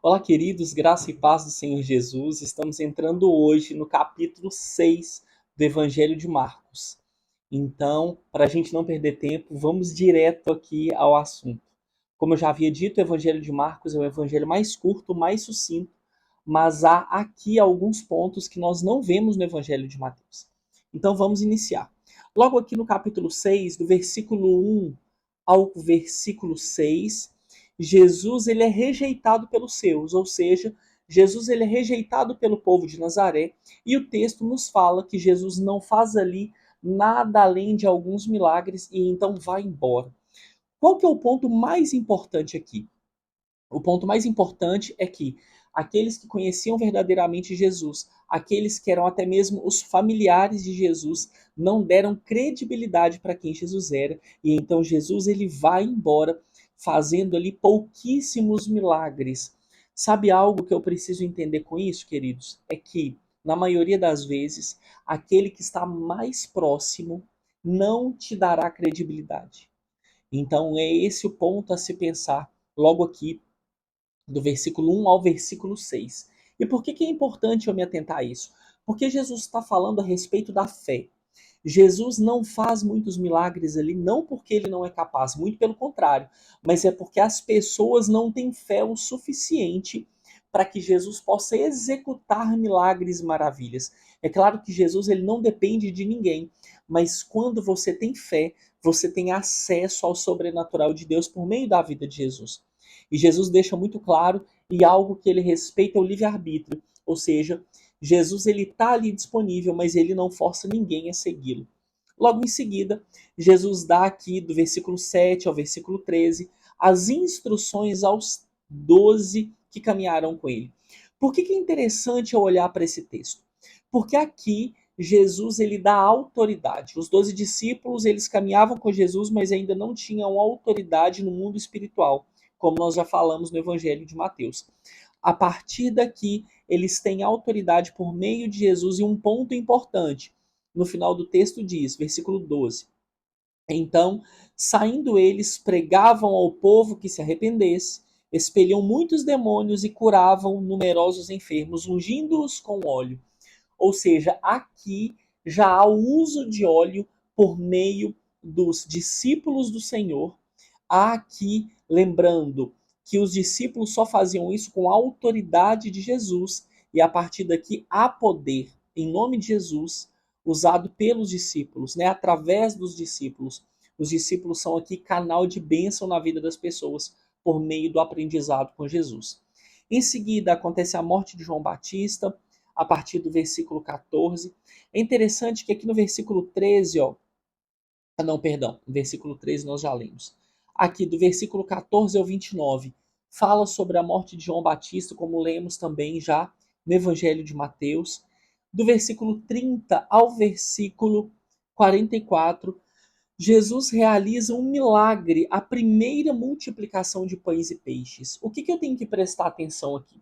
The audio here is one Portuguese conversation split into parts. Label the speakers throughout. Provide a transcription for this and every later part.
Speaker 1: Olá, queridos, graça e paz do Senhor Jesus. Estamos entrando hoje no capítulo 6 do Evangelho de Marcos. Então, para a gente não perder tempo, vamos direto aqui ao assunto. Como eu já havia dito, o Evangelho de Marcos é o evangelho mais curto, mais sucinto, mas há aqui alguns pontos que nós não vemos no Evangelho de Mateus. Então, vamos iniciar. Logo aqui no capítulo 6, do versículo 1 ao versículo 6, Jesus ele é rejeitado pelos seus, ou seja, Jesus ele é rejeitado pelo povo de Nazaré, e o texto nos fala que Jesus não faz ali nada além de alguns milagres e então vai embora. Qual que é o ponto mais importante aqui? O ponto mais importante é que aqueles que conheciam verdadeiramente Jesus, aqueles que eram até mesmo os familiares de Jesus, não deram credibilidade para quem Jesus era, e então Jesus ele vai embora fazendo ali pouquíssimos milagres. Sabe algo que eu preciso entender com isso, queridos? É que na maioria das vezes, aquele que está mais próximo não te dará credibilidade. Então é esse o ponto a se pensar logo aqui do versículo 1 ao versículo 6. E por que é importante eu me atentar a isso? Porque Jesus está falando a respeito da fé. Jesus não faz muitos milagres ali, não porque ele não é capaz, muito pelo contrário, mas é porque as pessoas não têm fé o suficiente para que Jesus possa executar milagres e maravilhas. É claro que Jesus ele não depende de ninguém, mas quando você tem fé, você tem acesso ao sobrenatural de Deus por meio da vida de Jesus. E Jesus deixa muito claro e algo que ele respeita é o livre-arbítrio, ou seja, Jesus ele está ali disponível, mas ele não força ninguém a segui-lo. Logo em seguida, Jesus dá aqui do versículo 7 ao versículo 13 as instruções aos 12 que caminharam com ele. Por que é interessante eu olhar para esse texto? Porque aqui Jesus ele dá autoridade. Os 12 discípulos eles caminhavam com Jesus, mas ainda não tinham autoridade no mundo espiritual, como nós já falamos no Evangelho de Mateus. A partir daqui, eles têm autoridade por meio de Jesus, e um ponto importante, no final do texto diz, versículo 12: então, saindo eles, pregavam ao povo que se arrependesse, expeliam muitos demônios e curavam numerosos enfermos, ungindo-os com óleo. Ou seja, aqui já há o uso de óleo por meio dos discípulos do Senhor. Há aqui, lembrando que os discípulos só faziam isso com a autoridade de Jesus, e a partir daqui há poder, em nome de Jesus, usado pelos discípulos, né? Através dos discípulos. Os discípulos são aqui canal de bênção na vida das pessoas por meio do aprendizado com Jesus. Em seguida, acontece a morte de João Batista, a partir do versículo 14. É interessante que aqui no versículo 13, ó, não, perdão, no versículo 13 nós já lemos. Aqui do versículo 14 ao 29, fala sobre a morte de João Batista, como lemos também já no Evangelho de Mateus. Do versículo 30 ao versículo 44, Jesus realiza um milagre, a primeira multiplicação de pães e peixes. O que eu tenho que prestar atenção aqui?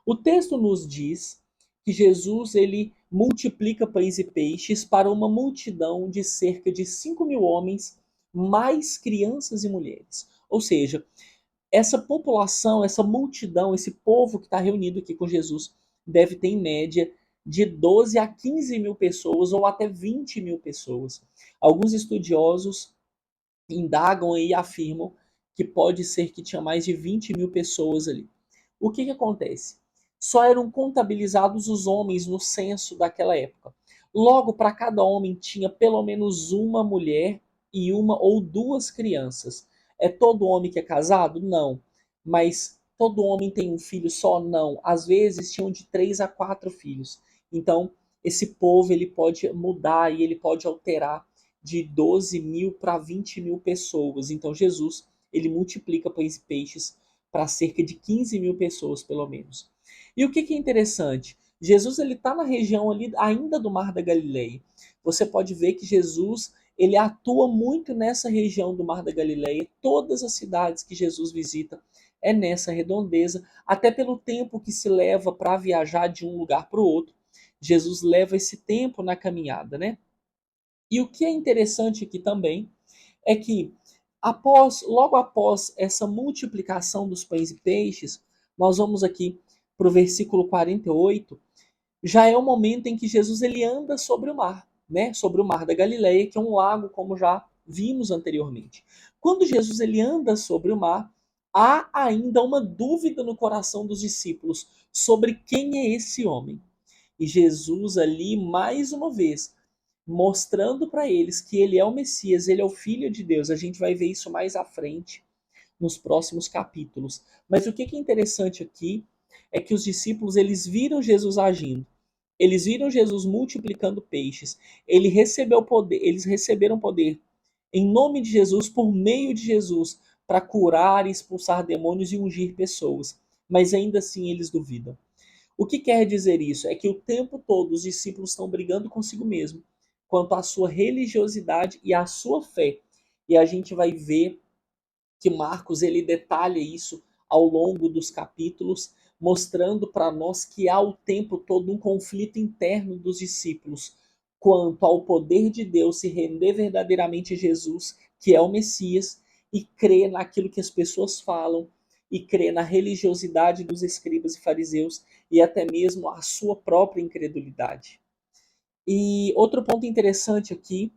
Speaker 1: O texto nos diz que Jesus ele multiplica pães e peixes para uma multidão de cerca de 5.000 homens, mais crianças e mulheres. Ou seja, essa população, essa multidão, esse povo que está reunido aqui com Jesus, deve ter em média de 12 a 15 mil pessoas ou até 20 mil pessoas. Alguns estudiosos indagam e afirmam que pode ser que tinha mais de 20 mil pessoas ali. O que acontece? Só eram contabilizados os homens no censo daquela época. Logo, para cada homem tinha pelo menos uma mulher e uma ou duas crianças. É todo homem que é casado? Não. Mas todo homem tem um filho só? Não. Às vezes tinham de 3 a 4 filhos. Então, esse povo ele pode mudar e ele pode alterar de 12 mil para 20 mil pessoas. Então, Jesus ele multiplica pães e peixes para cerca de 15 mil pessoas, pelo menos. E o que é interessante? Jesus ele está na região ali ainda do Mar da Galileia. Você pode ver que Jesus ele atua muito nessa região do Mar da Galileia. Todas as cidades que Jesus visita é nessa redondeza, até pelo tempo que se leva para viajar de um lugar para o outro. Jesus leva esse tempo na caminhada, né? E o que é interessante aqui também é que logo após essa multiplicação dos pães e peixes, nós vamos aqui para o versículo 48, já é o momento em que Jesus ele anda sobre o mar, né? Sobre o mar da Galileia, que é um lago, como já vimos anteriormente. Quando Jesus ele anda sobre o mar, há ainda uma dúvida no coração dos discípulos sobre quem é esse homem. E Jesus ali, mais uma vez, mostrando para eles que ele é o Messias, ele é o Filho de Deus. A gente vai ver isso mais à frente, nos próximos capítulos. Mas o que é interessante aqui é que os discípulos eles viram Jesus agindo. Eles viram Jesus multiplicando peixes. Eles receberam poder em nome de Jesus, por meio de Jesus, para curar e expulsar demônios e ungir pessoas. Mas ainda assim eles duvidam. O que quer dizer isso? É que o tempo todo os discípulos estão brigando consigo mesmo quanto à sua religiosidade e à sua fé. E a gente vai ver que Marcos ele detalha isso ao longo dos capítulos, mostrando para nós que há o tempo todo um conflito interno dos discípulos quanto ao poder de Deus se render verdadeiramente a Jesus, que é o Messias, e crer naquilo que as pessoas falam, e crer na religiosidade dos escribas e fariseus, e até mesmo a sua própria incredulidade. E outro ponto interessante aqui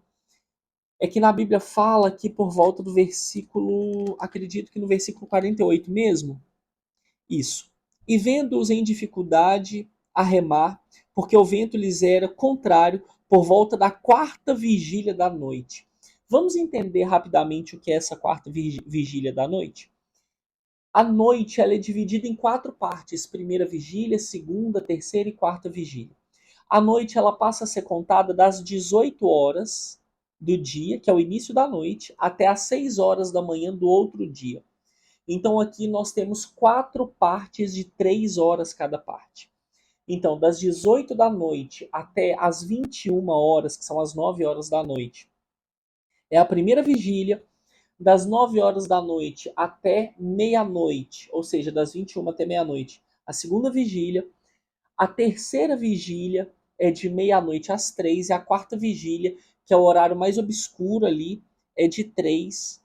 Speaker 1: é que na Bíblia fala que por volta do versículo, acredito que no versículo 48 mesmo, isso. E vendo-os em dificuldade a remar, porque o vento lhes era contrário, por volta da quarta vigília da noite. Vamos entender rapidamente o que é essa quarta vigília da noite? A noite ela é dividida em 4 partes: primeira vigília, segunda, terceira e quarta vigília. A noite ela passa a ser contada das 18 horas do dia, que é o início da noite, até às 6 horas da manhã do outro dia. Então aqui nós temos 4 partes de 3 horas cada parte. Então, das 18 da noite até as 21 horas, que são as 9 horas da noite, é a primeira vigília. Das 9 horas da noite até meia-noite, ou seja, das 21 até meia-noite, a segunda vigília. A terceira vigília é de meia-noite às 3, e a quarta vigília, que é o horário mais obscuro ali, é de 3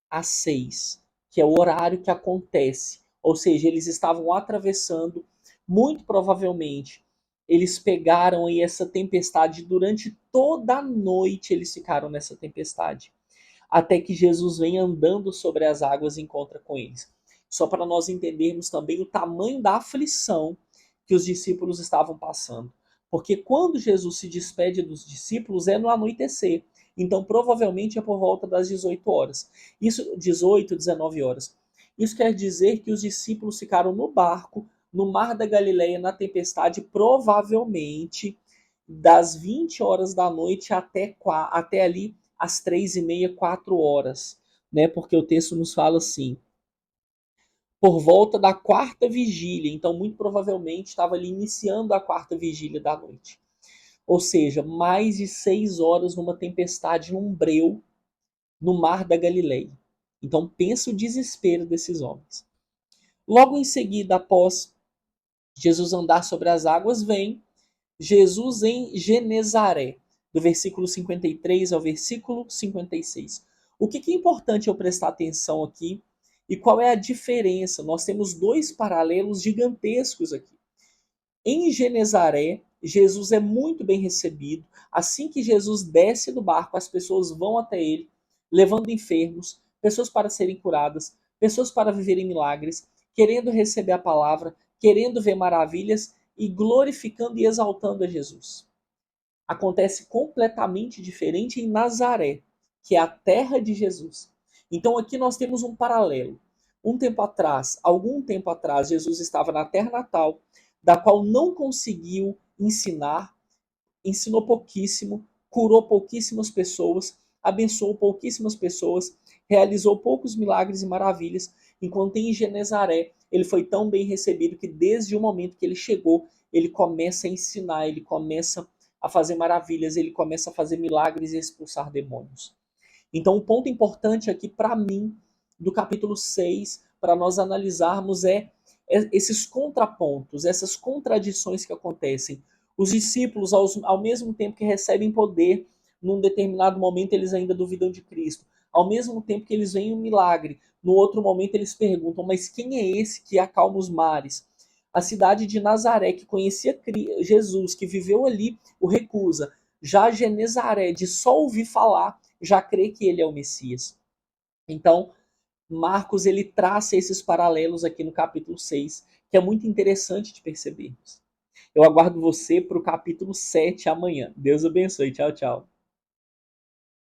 Speaker 1: às 6, que é o horário que acontece. Ou seja, eles estavam atravessando, muito provavelmente, eles pegaram aí essa tempestade durante toda a noite, eles ficaram nessa tempestade, até que Jesus vem andando sobre as águas e encontra com eles. Só para nós entendermos também o tamanho da aflição que os discípulos estavam passando. Porque quando Jesus se despede dos discípulos é no anoitecer. Então provavelmente é por volta das 18 horas. Isso, 18, 19 horas. Isso quer dizer que os discípulos ficaram no barco, no mar da Galileia, na tempestade, provavelmente das 20 horas da noite até ali às 3h30, 4 horas, né? Porque o texto nos fala assim, por volta da quarta vigília, então muito provavelmente estava ali iniciando a quarta vigília da noite. Ou seja, mais de 6 horas numa tempestade, num breu, no mar da Galileia. Então pensa o desespero desses homens. Logo em seguida, após Jesus andar sobre as águas, vem Jesus em Genezaré, do versículo 53 ao versículo 56. O que é importante eu prestar atenção aqui e qual é a diferença? Nós temos 2 paralelos gigantescos aqui. Em Genezaré, Jesus é muito bem recebido. Assim que Jesus desce do barco, as pessoas vão até ele, levando enfermos, pessoas para serem curadas, pessoas para viverem milagres, querendo receber a palavra, querendo ver maravilhas e glorificando e exaltando a Jesus. Acontece completamente diferente em Nazaré, que é a terra de Jesus. Então aqui nós temos um paralelo. Algum tempo atrás, Jesus estava na terra natal, da qual não conseguiu ensinar, ensinou pouquíssimo, curou pouquíssimas pessoas, abençoou pouquíssimas pessoas, realizou poucos milagres e maravilhas, enquanto em Genezaré ele foi tão bem recebido que desde o momento que ele chegou, ele começa a ensinar, ele começa a fazer maravilhas, ele começa a fazer milagres e expulsar demônios. Então, o ponto importante aqui para mim, do capítulo 6, para nós analisarmos esses contrapontos, essas contradições que acontecem. Os discípulos, ao mesmo tempo que recebem poder, num determinado momento eles ainda duvidam de Cristo. ao mesmo tempo que eles veem um milagre. No outro momento eles perguntam, mas quem é esse que acalma os mares? A cidade de Nazaré, que conhecia Jesus, que viveu ali, o recusa. Já Genezaré, de só ouvir falar, já crê que ele é o Messias. Então, Marcos ele traça esses paralelos aqui no capítulo 6, que é muito interessante de percebermos. Eu aguardo você para o capítulo 7 amanhã. Deus abençoe. Tchau, tchau.